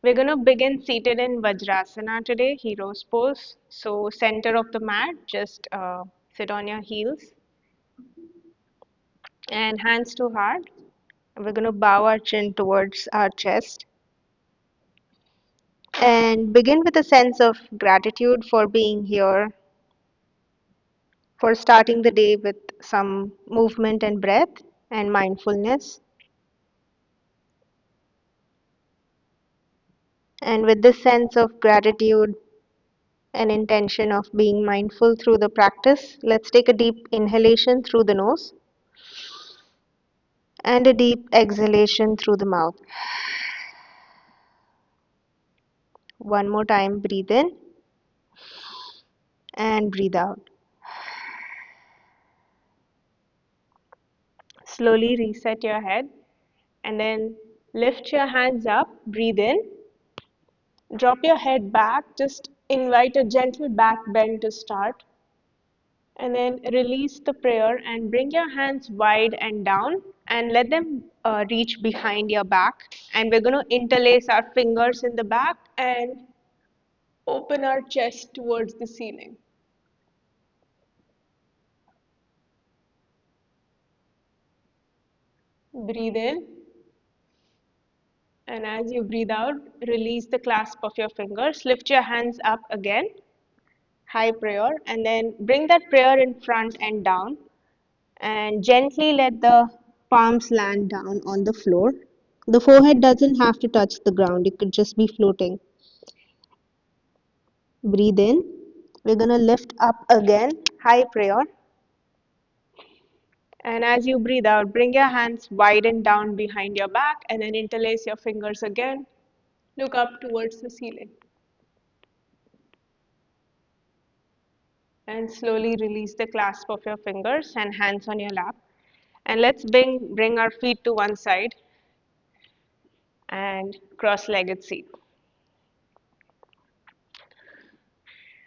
We're going to begin seated in Vajrasana today, hero's pose. So center of the mat, just sit on your heels and hands to heart. We're going to bow our chin towards our chest and begin with a sense of gratitude for being here, for starting the day with some movement and breath and mindfulness. And with this sense of gratitude and intention of being mindful through the practice, let's take a deep inhalation through the nose and a deep exhalation through the mouth. One more time, breathe in and breathe out. Slowly reset your head and then lift your hands up, breathe in, drop your head back, just invite a gentle back bend to start. And then release the prayer and bring your hands wide and down and let them reach behind your back. And we're going to interlace our fingers in the back and open our chest towards the ceiling. Breathe in. And as you breathe out, release the clasp of your fingers. Lift your hands up again. High prayer. And then bring that prayer in front and down. And gently let the palms land down on the floor. The forehead doesn't have to touch the ground, it could just be floating. Breathe in. We're going to lift up again, high prayer. And as you breathe out, bring your hands wide and down behind your back and then interlace your fingers again. Look up towards the ceiling. And slowly release the clasp of your fingers and hands on your lap. And let's bring our feet to one side and cross-legged seat.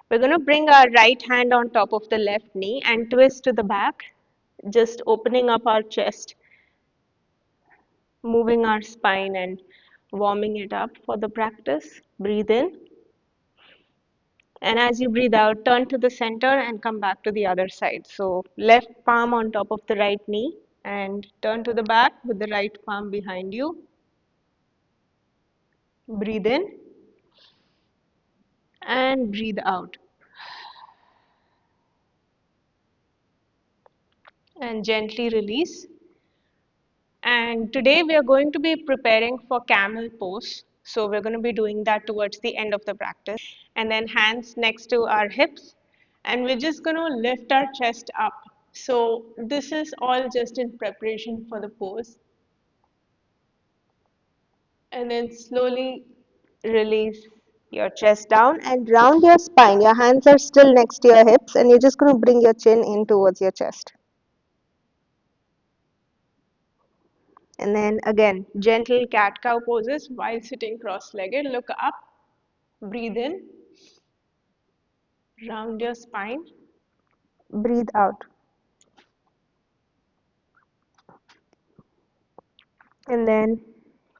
We're going to bring our right hand on top of the left knee and twist to the back, just opening up our chest, moving our spine and warming it up for the practice. Breathe in. And as you breathe out, turn to the center and come back to the other side. So left palm on top of the right knee and turn to the back with the right palm behind you. Breathe in and breathe out. And gently release. And today we are going to be preparing for camel pose. So we're going to be doing that towards the end of the practice. And then hands next to our hips. And we're just going to lift our chest up. So this is all just in preparation for the pose. And then slowly release your chest down and round your spine. Your hands are still next to your hips and you're just going to bring your chin in towards your chest. And then again, gentle cat-cow poses while sitting cross-legged. Look up, breathe in, round your spine, breathe out. And then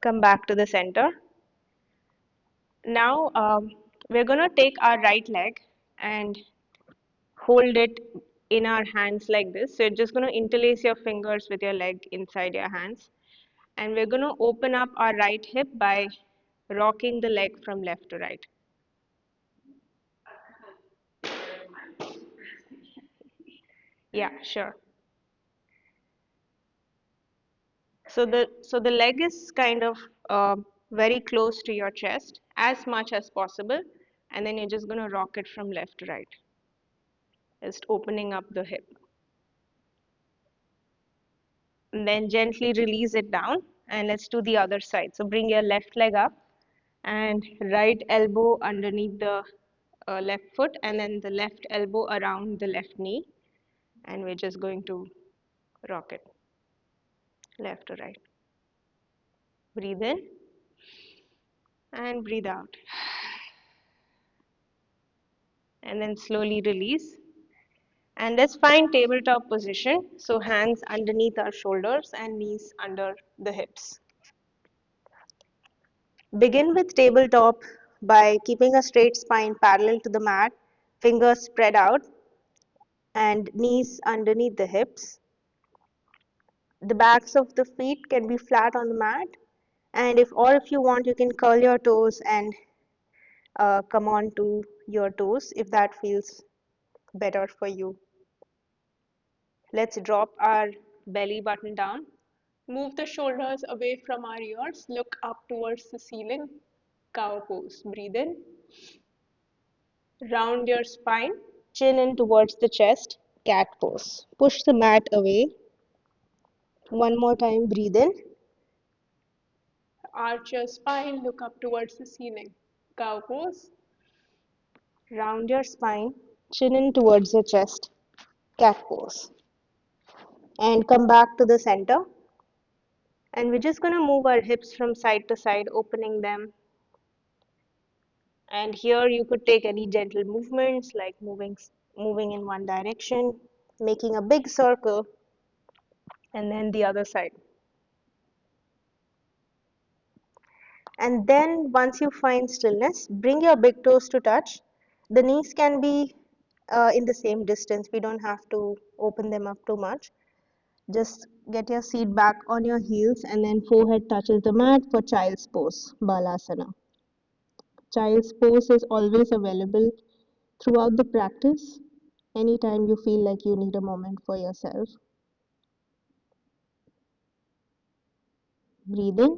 come back to the center. Now we're going to take our right leg and hold it in our hands like this. So you're just going to interlace your fingers with your leg inside your hands. And we're going to open up our right hip by rocking the leg from left to right. Yeah, sure. So the leg is kind of very close to your chest as much as possible, and then you're just going to rock it from left to right, just opening up the hip. And then gently release it down, and let's do the other side. So bring your left leg up and right elbow underneath the left foot, and then the left elbow around the left knee, and we're just going to rock it left to right. Breathe in and breathe out. And then slowly release. And let's find tabletop position. So hands underneath our shoulders and knees under the hips. Begin with tabletop by keeping a straight spine parallel to the mat, fingers spread out, and knees underneath the hips. The backs of the feet can be flat on the mat, and if you want, you can curl your toes and come on to your toes if that feels better for you. Let's drop our belly button down. Move the shoulders away from our ears. Look up towards the ceiling. Cow pose. Breathe in. Round your spine. Chin in towards the chest. Cat pose. Push the mat away. One more time. Breathe in. Arch your spine. Look up towards the ceiling. Cow pose. Round your spine. Chin in towards your chest. Cat pose. And come back to the center. And we're just going to move our hips from side to side, opening them. And here you could take any gentle movements like moving in one direction, making a big circle, and then the other side. And then once you find stillness, bring your big toes to touch. The knees can be in the same distance. We don't have to open them up too much. Just get your seat back on your heels and then forehead touches the mat for child's pose, Balasana. Child's pose is always available throughout the practice, anytime you feel like you need a moment for yourself. Breathe in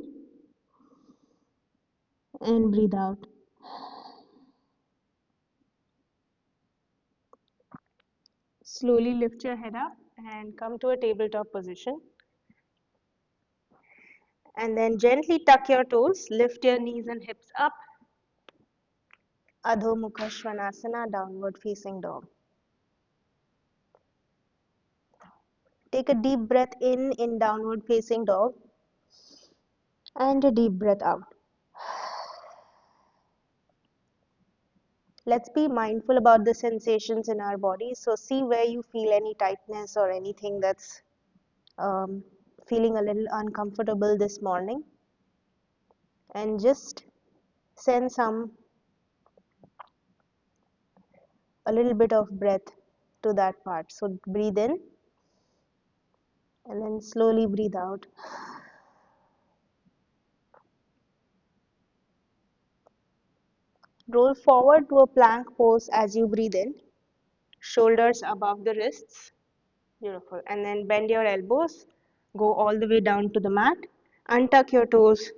and breathe out. Slowly lift your head up and come to a tabletop position. And then gently tuck your toes, lift your knees and hips up. Adho Mukha Svanasana, downward facing dog. Take a deep breath in downward facing dog, and a deep breath out. Let's be mindful about the sensations in our body. So see where you feel any tightness or anything that's um, feeling a little uncomfortable this morning, and just send a little bit of breath to that part. So breathe in and then slowly breathe out. Roll forward to a plank pose as you breathe in, shoulders above the wrists. Beautiful. And then bend your elbows, go all the way down to the mat, untuck your toes,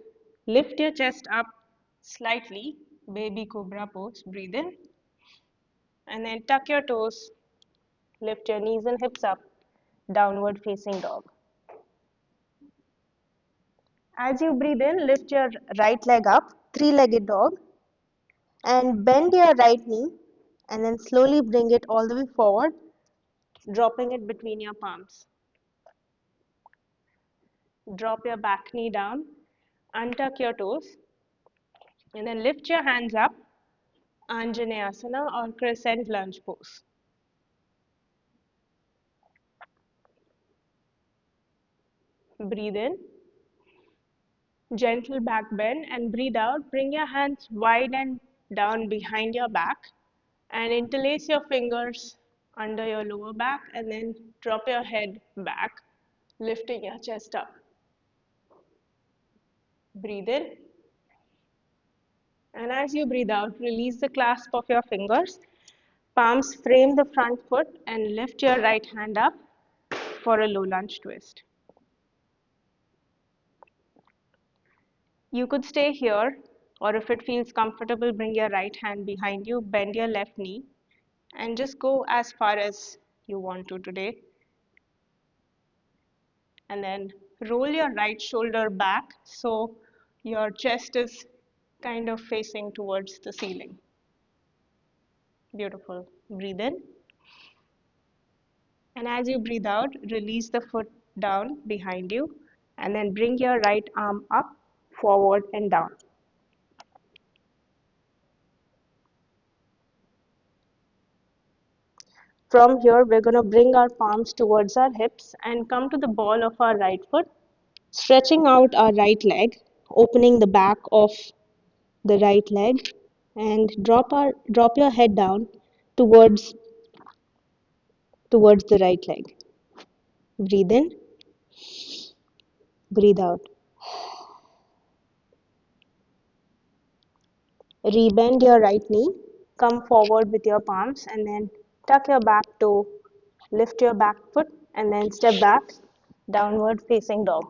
lift your chest up slightly, baby cobra pose. Breathe in and then tuck your toes, lift your knees and hips up, downward facing dog. As you breathe in, lift your right leg up, three-legged dog, and bend your right knee and then slowly bring it all the way forward, dropping it between your palms. Drop your back knee down, untuck your toes, and then lift your hands up, Anjaneyasana or crescent lunge pose. Breathe in, gentle back bend, and breathe out. Bring your hands wide and down behind your back and interlace your fingers under your lower back and then drop your head back, lifting your chest up. Breathe in. And as you breathe out, release the clasp of your fingers. Palms frame the front foot and lift your right hand up for a low lunge twist. You could stay here, or if it feels comfortable, bring your right hand behind you, bend your left knee, and just go as far as you want to today. And then roll your right shoulder back so your chest is kind of facing towards the ceiling. Beautiful. Breathe in. And as you breathe out, release the foot down behind you and then bring your right arm up, forward, and down. From here, we're going to bring our palms towards our hips and come to the ball of our right foot, stretching out our right leg, opening the back of the right leg and drop your head down towards the right leg. Breathe in, breathe out. Rebend your right knee, come forward with your palms and then tuck your back toe, lift your back foot and then step back, downward facing dog.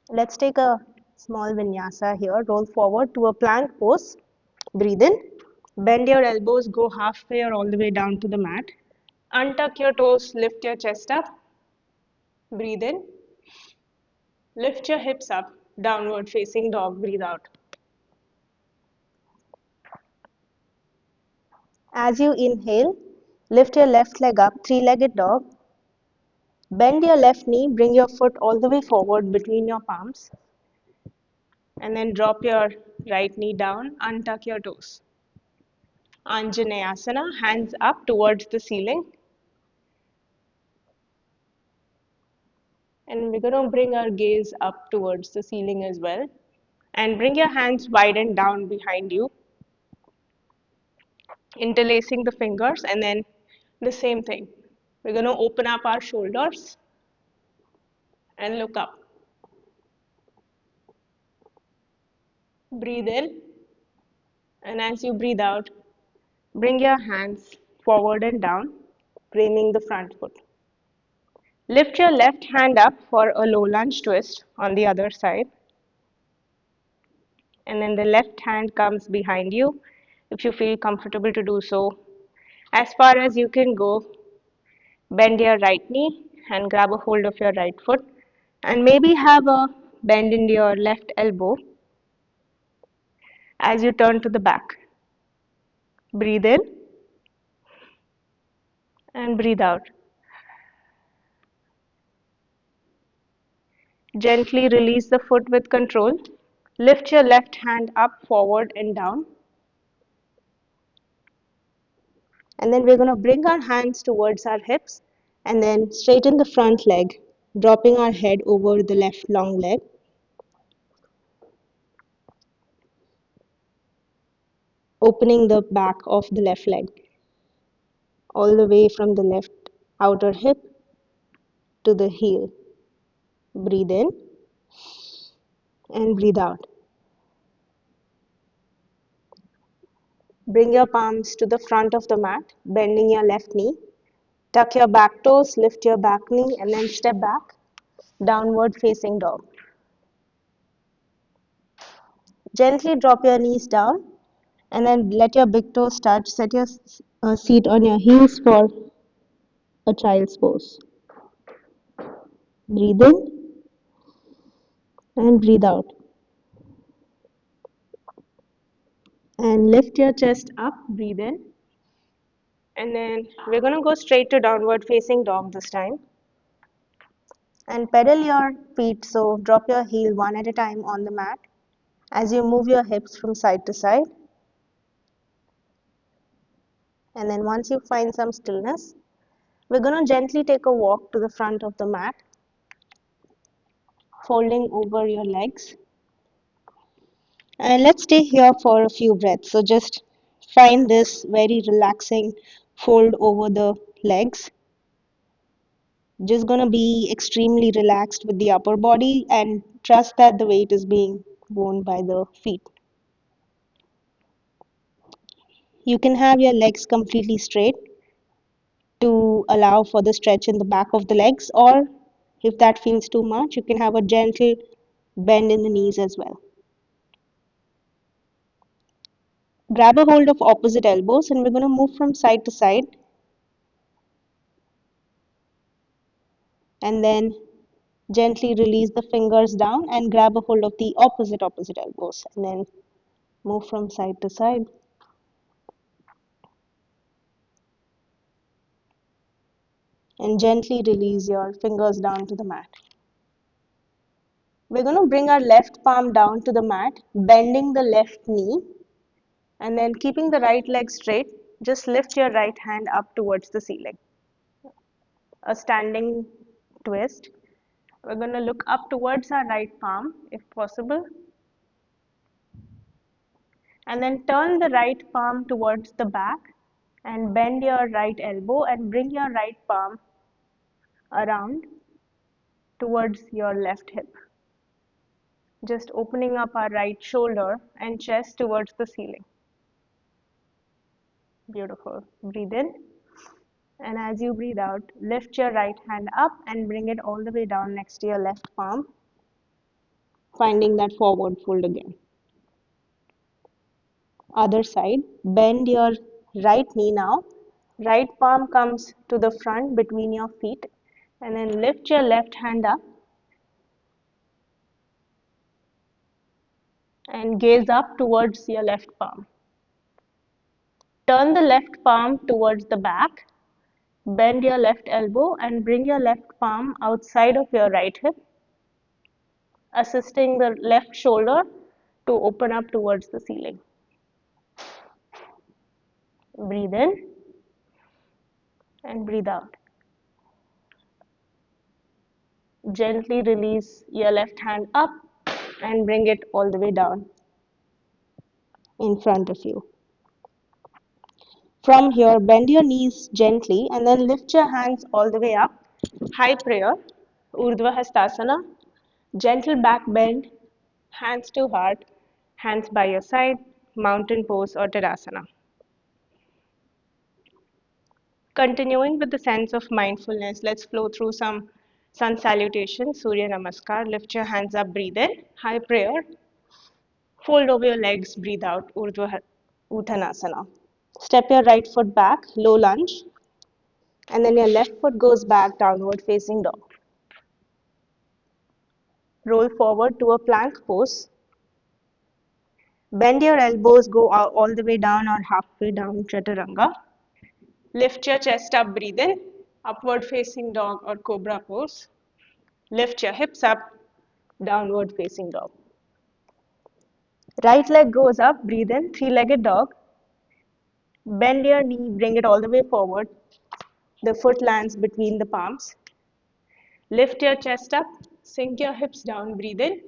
Let's take a small vinyasa here. Roll forward to a plank pose. Breathe in. Bend your elbows, go halfway or all the way down to the mat. Untuck your toes, lift your chest up. Breathe in. Lift your hips up, downward facing dog. Breathe out. As you inhale, lift your left leg up, three-legged dog. Bend your left knee, bring your foot all the way forward between your palms. And then drop your right knee down, untuck your toes. Anjaneyasana, hands up towards the ceiling. And we're going to bring our gaze up towards the ceiling as well. And bring your hands wide and down behind you, interlacing the fingers, and then the same thing. We're going to open up our shoulders and look up. Breathe in, and as you breathe out, bring your hands forward and down, framing the front foot. Lift your left hand up for a low lunge twist on the other side. And then the left hand comes behind you if you feel comfortable to do so. As far as you can go, bend your right knee and grab a hold of your right foot and maybe have a bend in your left elbow as you turn to the back. Breathe in and breathe out. Gently release the foot with control. Lift your left hand up, forward and down. And then we're going to bring our hands towards our hips and then straighten the front leg, dropping our head over the left long leg. Opening the back of the left leg all the way from the left outer hip to the heel. Breathe in and breathe out. Bring your palms to the front of the mat, bending your left knee. Tuck your back toes, lift your back knee, and then step back, downward facing dog. Gently drop your knees down and then let your big toes touch. Set your seat on your heels for a child's pose. Breathe in and breathe out. And lift your chest up, breathe in. And then we're going to go straight to downward facing dog this time. And pedal your feet, so drop your heel one at a time on the mat as you move your hips from side to side. And then once you find some stillness, we're going to gently take a walk to the front of the mat, folding over your legs. And let's stay here for a few breaths. So just find this very relaxing fold over the legs. Just going to be extremely relaxed with the upper body and trust that the weight is being borne by the feet. You can have your legs completely straight to allow for the stretch in the back of the legs, or if that feels too much, you can have a gentle bend in the knees as well. Grab a hold of opposite elbows and we're going to move from side to side and then gently release the fingers down and grab a hold of the opposite elbows and then move from side to side. And gently release your fingers down to the mat. We're going to bring our left palm down to the mat, bending the left knee, and then keeping the right leg straight, just lift your right hand up towards the ceiling. A standing twist. We're going to look up towards our right palm if possible, And then turn the right palm towards the back and bend your right elbow and bring your right palm around towards your left hip. Just opening up our right shoulder and chest towards the ceiling. Beautiful. Breathe in. And as you breathe out, lift your right hand up and bring it all the way down next to your left palm, finding that forward fold again. Other side, bend your right knee now. Right palm comes to the front between your feet, and then lift your left hand up and gaze up towards your left palm. Turn the left palm towards the back, bend your left elbow and bring your left palm outside of your right hip, assisting the left shoulder to open up towards the ceiling. Breathe in and breathe out. Gently release your left hand up and bring it all the way down in front of you. From here, bend your knees gently and then lift your hands all the way up. High prayer, Urdhva Hastasana, gentle back bend, hands to heart, hands by your side, mountain pose or Tadasana. Continuing with the sense of mindfulness, let's flow through some sun salutation, Surya Namaskar. Lift your hands up, breathe in, high prayer. Fold over your legs, breathe out, Urdhva Uttanasana. Step your right foot back, low lunge, and then your left foot goes back, downward facing dog. Roll forward to a plank pose. Bend your elbows, go all the way down or halfway down, Chaturanga. Lift your chest up, breathe in, upward facing dog or cobra pose. Lift your hips up, downward facing dog. Right leg goes up, breathe in, three-legged dog. Bend your knee, bring it all the way forward. The foot lands between the palms. Lift your chest up, sink your hips down, breathe in.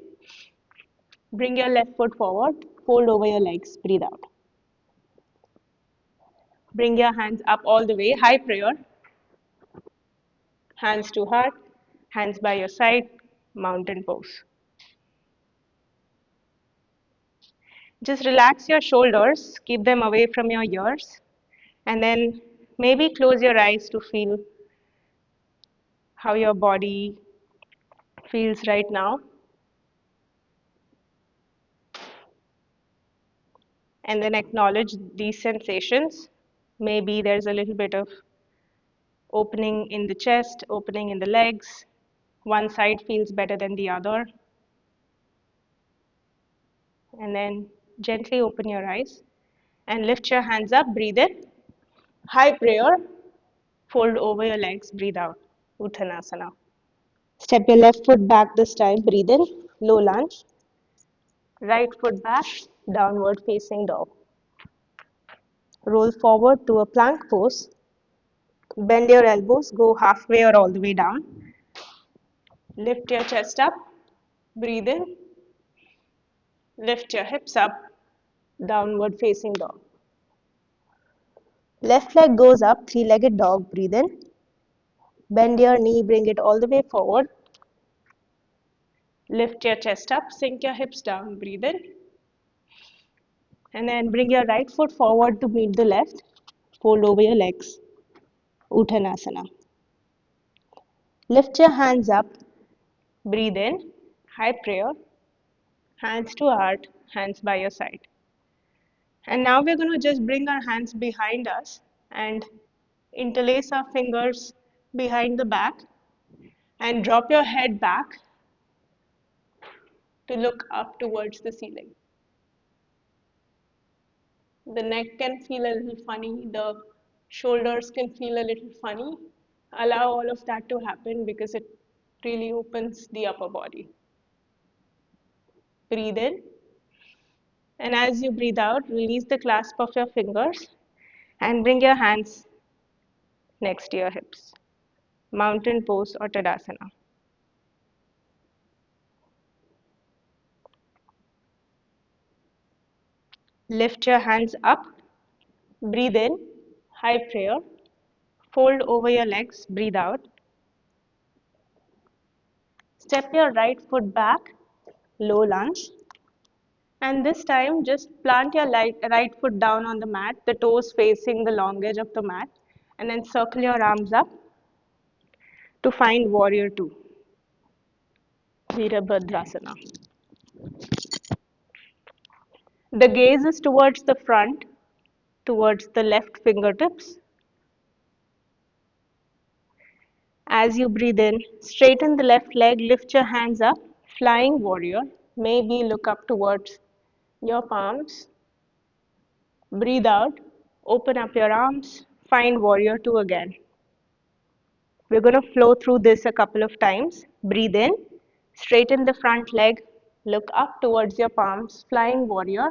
Bring your left foot forward, fold over your legs, breathe out. Bring your hands up all the way, high prayer. Hands to heart, hands by your side, mountain pose. Just relax your shoulders, keep them away from your ears, and then maybe close your eyes to feel how your body feels right now. And then acknowledge these sensations. Maybe there's a little bit of opening in the chest, opening in the legs. One side feels better than the other. And then gently open your eyes and lift your hands up, breathe in. High prayer, fold over your legs, breathe out, Uttanasana. Step your left foot back this time, breathe in, low lunge. Right foot back, downward facing dog. Roll forward to a plank pose. Bend your elbows, go halfway or all the way down. Lift your chest up, breathe in. Lift your hips up, downward facing dog. Left leg goes up, three-legged dog, breathe in. Bend your knee, bring it all the way forward. Lift your chest up, sink your hips down, breathe in. And then bring your right foot forward to meet the left. Fold over your legs, Uttanasana. Lift your hands up, breathe in, high prayer, hands to heart, hands by your side. And now we're going to just bring our hands behind us and interlace our fingers behind the back and drop your head back to look up towards the ceiling. The neck can feel a little funny, the shoulders can feel a little funny. Allow all of that to happen because it really opens the upper body. Breathe in. And as you breathe out, release the clasp of your fingers and bring your hands next to your hips. Mountain pose or Tadasana. Lift your hands up, breathe in, high prayer, fold over your legs, breathe out. Step your right foot back, low lunge. And this time, just plant your right foot down on the mat, the toes facing the long edge of the mat, and then circle your arms up to find warrior two, Virabhadrasana. The gaze is towards the front, towards the left fingertips. As you breathe in, straighten the left leg, lift your hands up, flying warrior. Maybe look up towards your palms. Breathe out, open up your arms, find warrior two again. We're going to flow through this a couple of times. Breathe in, straighten the front leg, look up towards your palms, flying warrior.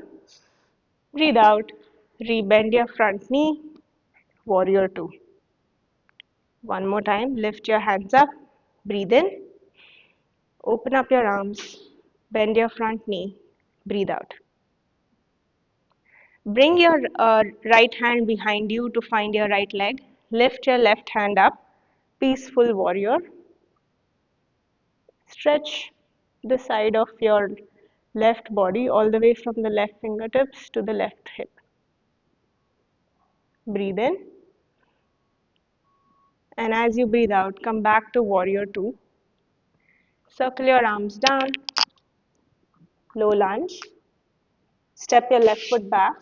Breathe out, rebend your front knee, warrior two. One more time, lift your hands up, breathe in, open up your arms, bend your front knee, breathe out. Bring your right hand behind you to find your right leg. Lift your left hand up, peaceful warrior. Stretch the side of your left body all the way from the left fingertips to the left hip. Breathe in. And as you breathe out, come back to warrior two. Circle your arms down, low lunge. Step your left foot back,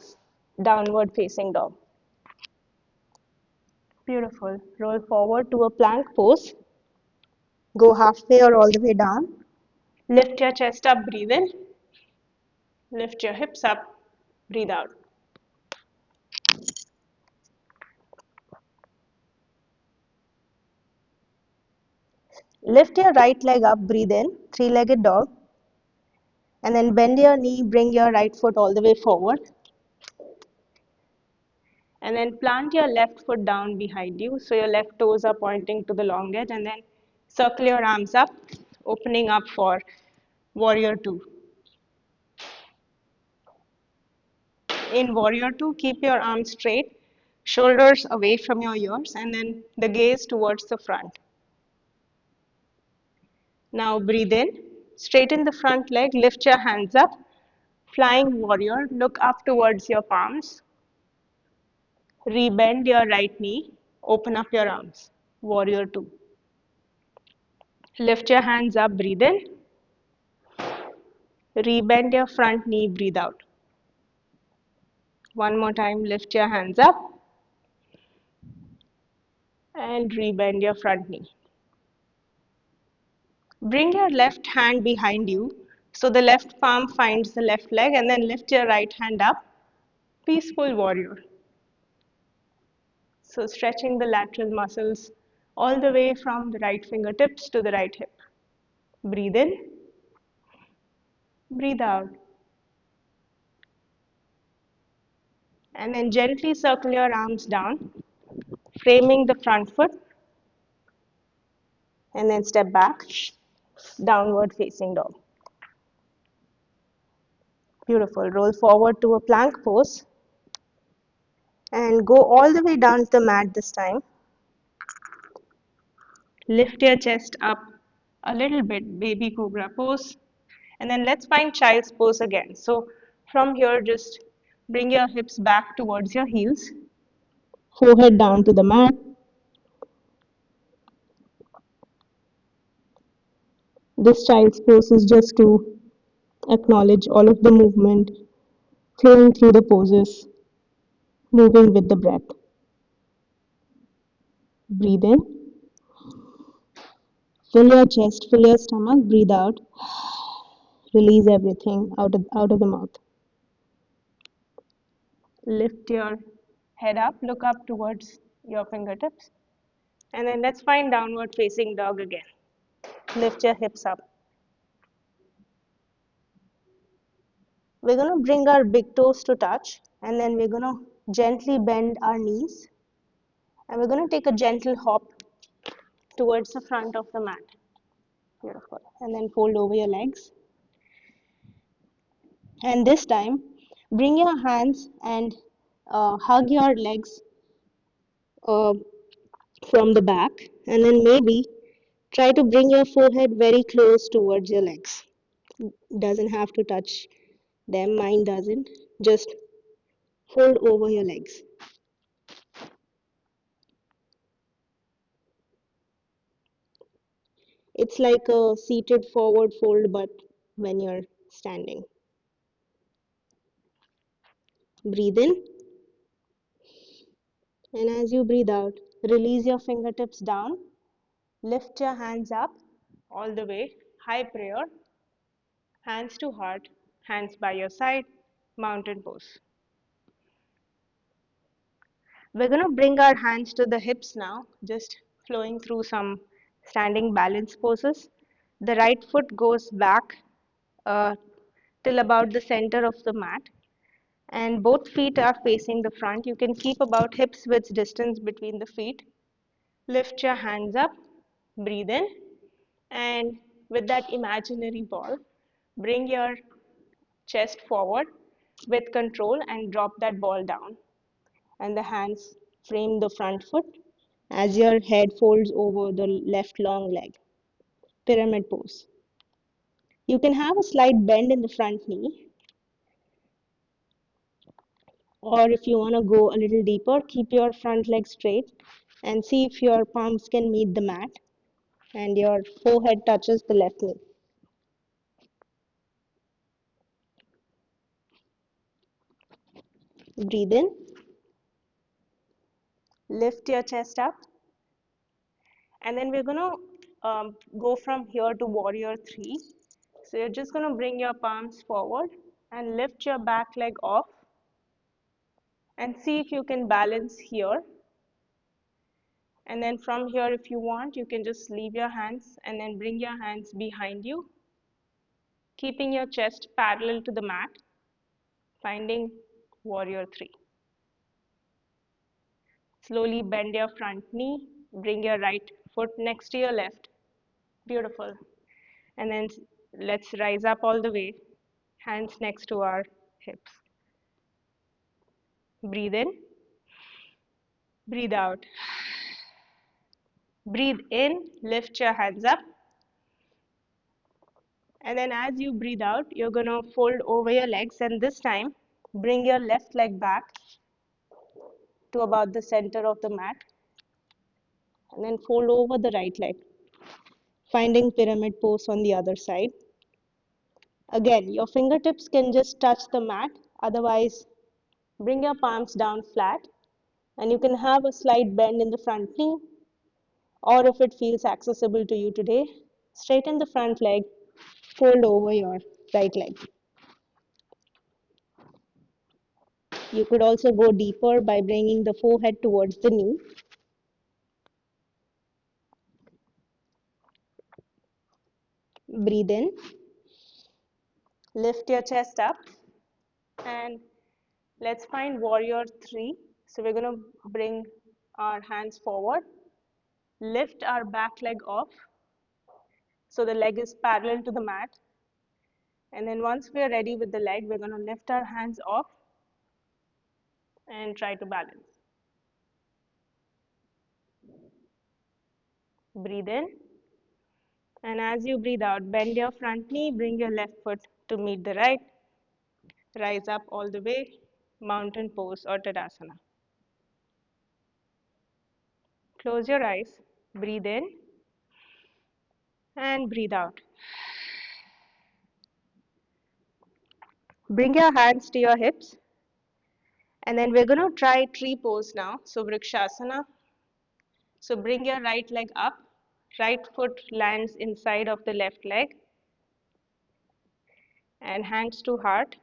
downward facing dog. Beautiful. Roll forward to a plank pose. Go halfway or all the way down. Lift your chest up, breathe in. Lift your hips up, breathe out. Lift your right leg up, breathe in, three-legged dog. And then bend your knee, bring your right foot all the way forward. And then plant your left foot down behind you, so your left toes are pointing to the long edge. And then circle your arms up, opening up for warrior two. In warrior two, keep your arms straight, shoulders away from your ears, and then the gaze towards the front. Now breathe in, straighten the front leg, lift your hands up, flying warrior, look up towards your palms, rebend your right knee, open up your arms, warrior two. Lift your hands up, breathe in, rebend your front knee, breathe out. One more time, lift your hands up and rebend your front knee. Bring your left hand behind you so the left palm finds the left leg, and then lift your right hand up, peaceful warrior. So stretching the lateral muscles all the way from the right fingertips to the right hip. Breathe in, breathe out. And then gently circle your arms down, framing the front foot, and then step back, downward facing dog. Beautiful. Roll forward to a plank pose and go all the way down to the mat this time. Lift your chest up a little bit, baby cobra pose. And then let's find child's pose again. So from here, just bring your hips back towards your heels, forehead down to the mat. This child's pose is just to acknowledge all of the movement, flowing through the poses, moving with the breath. Breathe in, fill your chest, fill your stomach, breathe out, release everything out of the mouth. Lift your head up, look up towards your fingertips. And then let's find downward facing dog again. Lift your hips up. We're going to bring our big toes to touch, and then we're going to gently bend our knees. And we're going to take a gentle hop towards the front of the mat. Beautiful. And then fold over your legs. And this time, Bring your hands and hug your legs uh, from the back, and then maybe try to bring your forehead very close towards your legs. Doesn't have to touch them, mine doesn't. Just fold over your legs. It's like a seated forward fold, but when you're standing. Breathe in, and as you breathe out, release your fingertips down. Lift your hands up all the way. High prayer. Hands to heart, hands by your side, mountain pose. We're going to bring our hands to the hips now, just flowing through some standing balance poses. The right foot goes back uh, till about the center of the mat, and both feet are facing the front. You can keep about hips width distance between the feet. Lift your hands up, breathe in, and with that imaginary ball, bring your chest forward with control and drop that ball down. And the hands frame the front foot as your head folds over the left long leg. Pyramid pose. You can have a slight bend in the front knee, or if you want to go a little deeper, keep your front leg straight and see if your palms can meet the mat and your forehead touches the left knee. Breathe in, lift your chest up, and then we're going to go from here to warrior three. So you're just going to bring your palms forward and lift your back leg off and see if you can balance here. And then from here, if you want, you can just leave your hands and then bring your hands behind you, keeping your chest parallel to the mat, finding warrior three. Slowly bend your front knee, bring your right foot next to your left. Beautiful. And then let's rise up all the way, hands next to our hips. Breathe in, breathe out. Breathe in, lift your hands up. And then as you breathe out, you're going to fold over your legs, and this time bring your left leg back to about the center of the mat and then fold over the right leg, finding pyramid pose on the other side. Again, your fingertips can just touch the mat, otherwise bring your palms down flat, and you can have a slight bend in the front knee, or if it feels accessible to you today, straighten the front leg, fold over your right leg. You could also go deeper by bringing the forehead towards the knee. Breathe in, lift your chest up, and let's find warrior three. So we're going to bring our hands forward, lift our back leg off so the leg is parallel to the mat. And then once we are ready with the leg, we're going to lift our hands off and try to balance. Breathe in. And as you breathe out, bend your front knee, bring your left foot to meet the right. Rise up all the way, mountain pose or Tadasana. Close your eyes, breathe in and breathe out. Bring your hands to your hips, and then we're going to try tree pose now. So Vrikshasana. So bring your right leg up, right foot lands inside of the left leg, and hands to heart.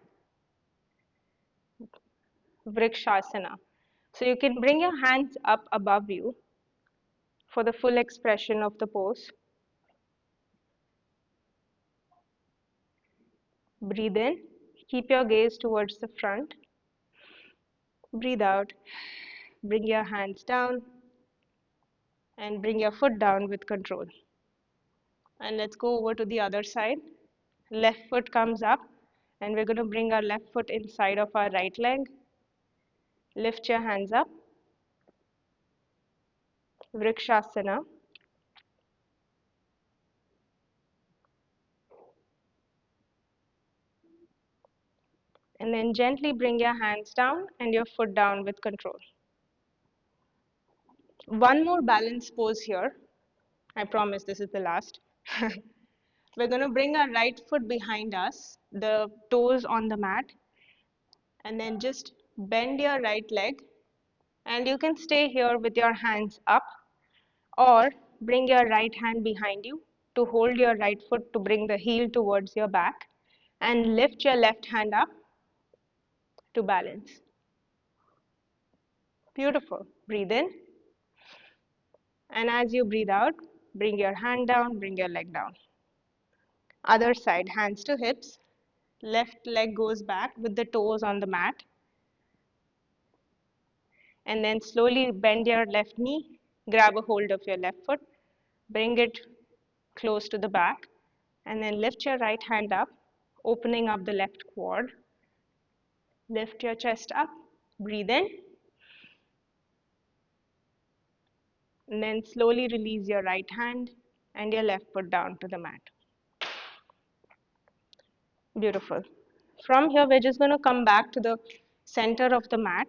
Vrikshasana. So you can bring your hands up above you for the full expression of the pose. Breathe in, keep your gaze towards the front. Breathe out, bring your hands down and bring your foot down with control. And let's go over to the other side. Left foot comes up, And we're going to bring our left foot inside of our right leg. Lift your hands up. Vrikshasana. And then gently bring your hands down and your foot down with control. One more balance pose here. I promise this is the last. We're going to bring our right foot behind us, the toes on the mat, and then just bend your right leg. And you can stay here with your hands up, or bring your right hand behind you to hold your right foot to bring the heel towards your back, and lift your left hand up to balance. Beautiful. Breathe in. And as you breathe out, bring your hand down, bring your leg down. Other side, hands to hips. Left leg goes back with the toes on the mat. And then slowly bend your left knee, grab a hold of your left foot, bring it close to the back, and then lift your right hand up, opening up the left quad. Lift your chest up, breathe in, and then slowly release your right hand and your left foot down to the mat. Beautiful. From here, we're just going to come back to the center of the mat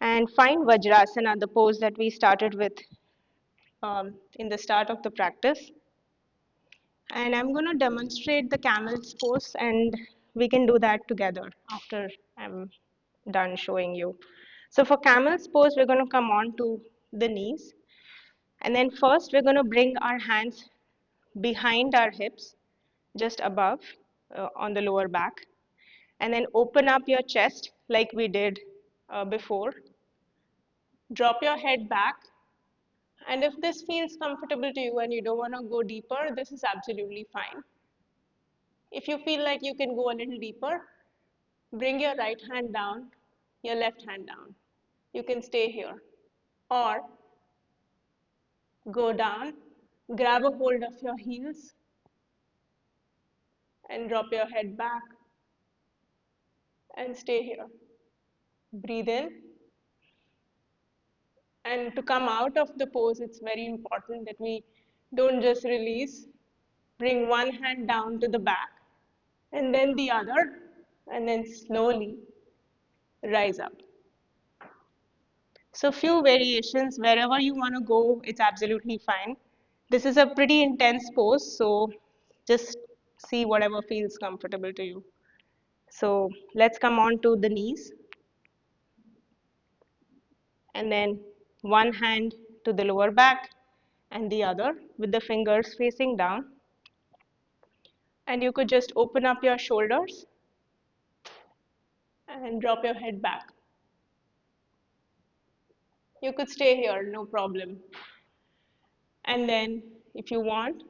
and find Vajrasana, the pose that we started with in the start of the practice. And I'm going to demonstrate the camel's pose, and we can do that together after I'm done showing you. So for camel's pose, we're going to come on to the knees. And then first, we're going to bring our hands behind our hips, just above on the lower back. And then open up your chest like we did before. Drop your head back. And if this feels comfortable to you and you don't want to go deeper, this is absolutely fine. If you feel like you can go a little deeper, bring your right hand down, your left hand down. You can stay here. Or go down, grab a hold of your heels, and drop your head back and stay here. Breathe in. And to come out of the pose, it's very important that we don't just release. Bring one hand down to the back, and then the other, and then slowly rise up. So few variations, wherever you want to go, it's absolutely fine. This is a pretty intense pose, so just see whatever feels comfortable to you. So let's come on to the knees. And then one hand to the lower back and the other with the fingers facing down. And you could just open up your shoulders and drop your head back. You could stay here, no problem. And then if you want,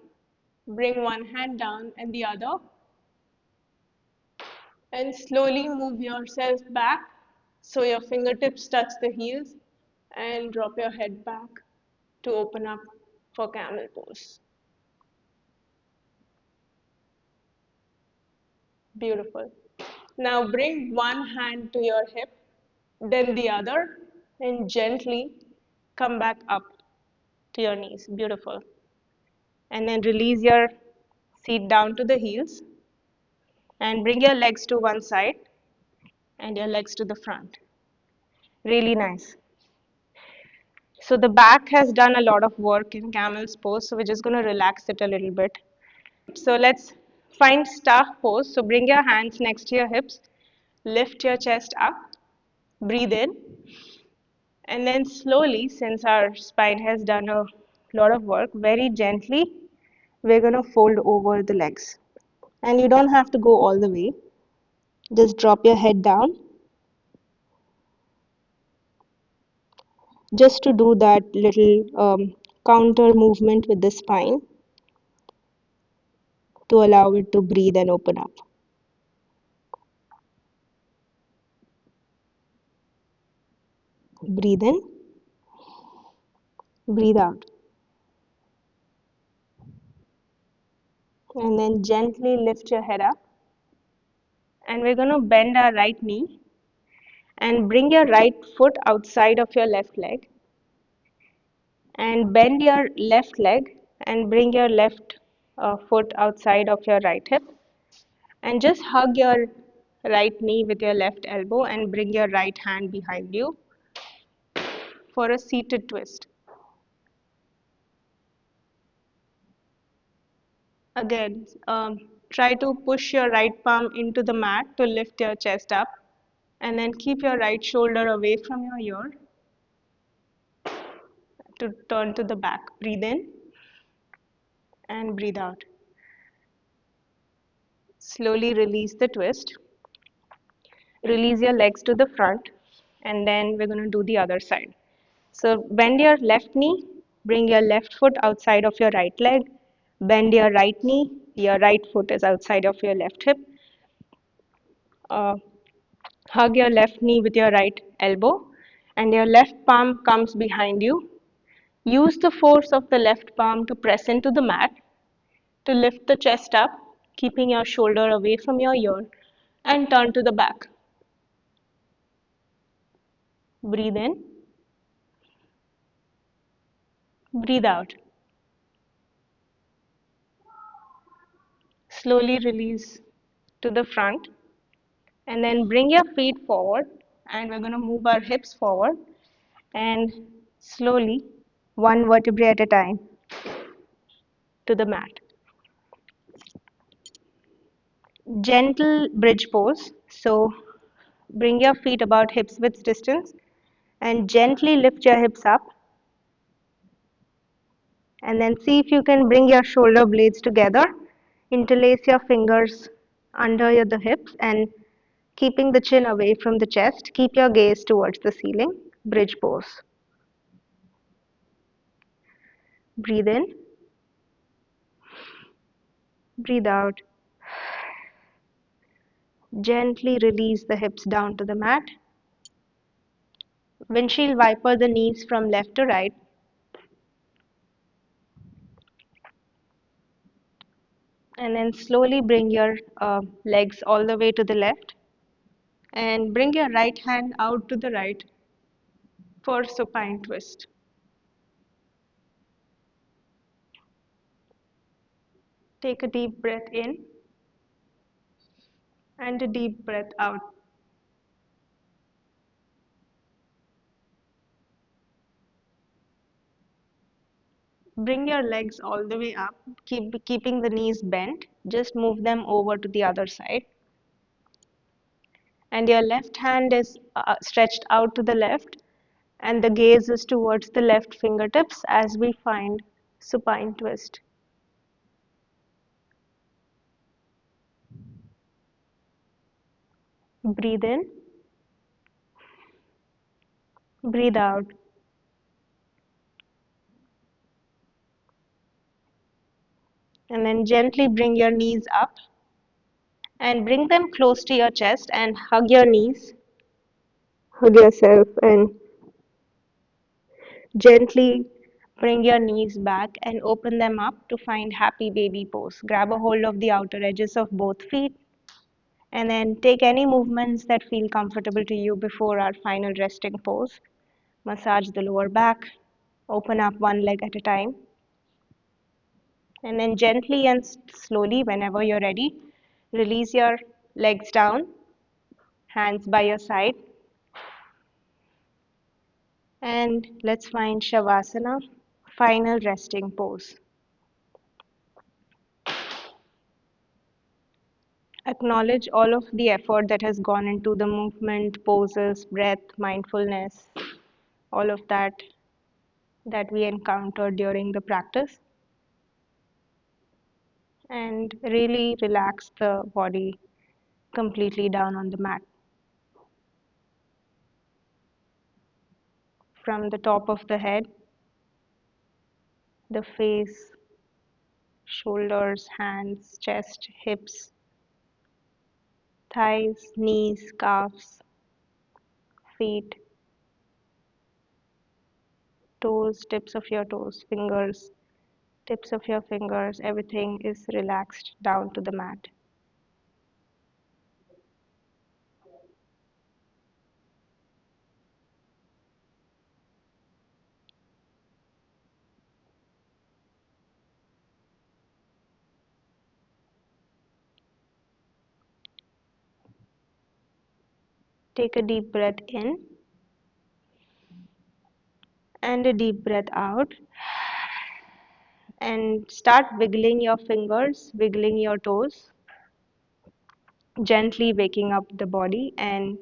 bring one hand down and the other, and slowly move yourself back so your fingertips touch the heels, and drop your head back to open up for camel pose. Beautiful. Now bring one hand to your hip, then the other, and gently come back up to your knees. Beautiful. And then release your seat down to the heels, and bring your legs to one side and your legs to the front. Really nice. So the back has done a lot of work in camel's pose, so we're just going to relax it a little bit. So let's find staff pose. So bring your hands next to your hips, lift your chest up, breathe in, and then slowly, since our spine has done a lot of work, very gently, we're going to fold over the legs. And you don't have to go all the way. Just drop your head down, just to do that little counter movement with the spine to allow it to breathe and open up. Breathe in, breathe out. And then gently lift your head up And we're going to bend our right knee and bring your right foot outside of your left leg and bend your left leg and bring your left foot outside of your right hip and just hug your right knee with your left elbow and bring your right hand behind you for a seated twist. Again, try to push your right palm into the mat to lift your chest up and then keep your right shoulder away from your ear to turn to the back. Breathe in and breathe out. Slowly release the twist. Release your legs to the front and then we're going to do the other side. So bend your left knee, bring your left foot outside of your right leg, bend your right knee, your right foot is outside of your left hip. Uh, Hug your left knee with your right elbow and your left palm comes behind you. Use the force of the left palm to press into the mat to lift the chest up, keeping your shoulder away from your ear and turn to the back. Breathe in, breathe out. Slowly release to the front and then bring your feet forward and we're going to move our hips forward and slowly, one vertebrae at a time, to the mat. Gentle bridge pose. So bring your feet about hips width distance and gently lift your hips up and then see if you can bring your shoulder blades together. Interlace your fingers under the hips and keeping the chin away from the chest, keep your gaze towards the ceiling. Bridge pose. Breathe in, breathe out. Gently release the hips down to the mat. Windshield wiper the knees from left to right. And then slowly bring your legs all the way to the left. And bring your right hand out to the right for supine twist. Take a deep breath in and a deep breath out. Bring your legs all the way up, keeping the knees bent. Just move them over to the other side. And your left hand is stretched out to the left, and the gaze is towards the left fingertips as we find supine twist. Breathe in, breathe out. And then gently bring your knees up and bring them close to your chest and hug your knees. Hug yourself and gently bring your knees back and open them up to find happy baby pose. Grab a hold of the outer edges of both feet and then take any movements that feel comfortable to you before our final resting pose. Massage the lower back, open up one leg at a time, and then gently and slowly, whenever you're ready, release your legs down, hands by your side, and let's find Shavasana, final resting pose. Acknowledge all of the effort that has gone into the movement, poses, breath, mindfulness, all of that we encountered during the practice. And really relax the body completely down on the mat. From the top of the head, the face, shoulders, hands, chest, hips, thighs, knees, calves, feet, toes, tips of your toes, fingers, tips of your fingers, everything is relaxed down to the mat. Take a deep breath in and a deep breath out. And start wiggling your fingers, wiggling your toes, gently waking up the body, and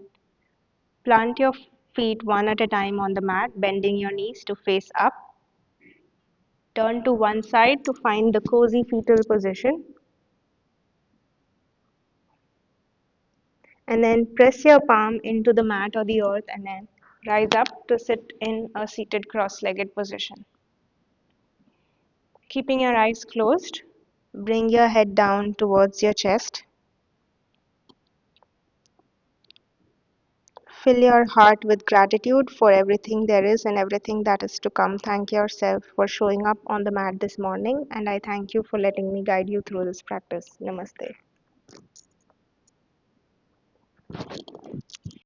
plant your feet one at a time on the mat, bending your knees to face up. Turn to one side to find the cozy fetal position. And then press your palm into the mat or the earth and then rise up to sit in a seated cross-legged position. Keeping your eyes closed, bring your head down towards your chest. Fill your heart with gratitude for everything there is and everything that is to come. Thank yourself for showing up on the mat this morning, and I thank you for letting me guide you through this practice. Namaste.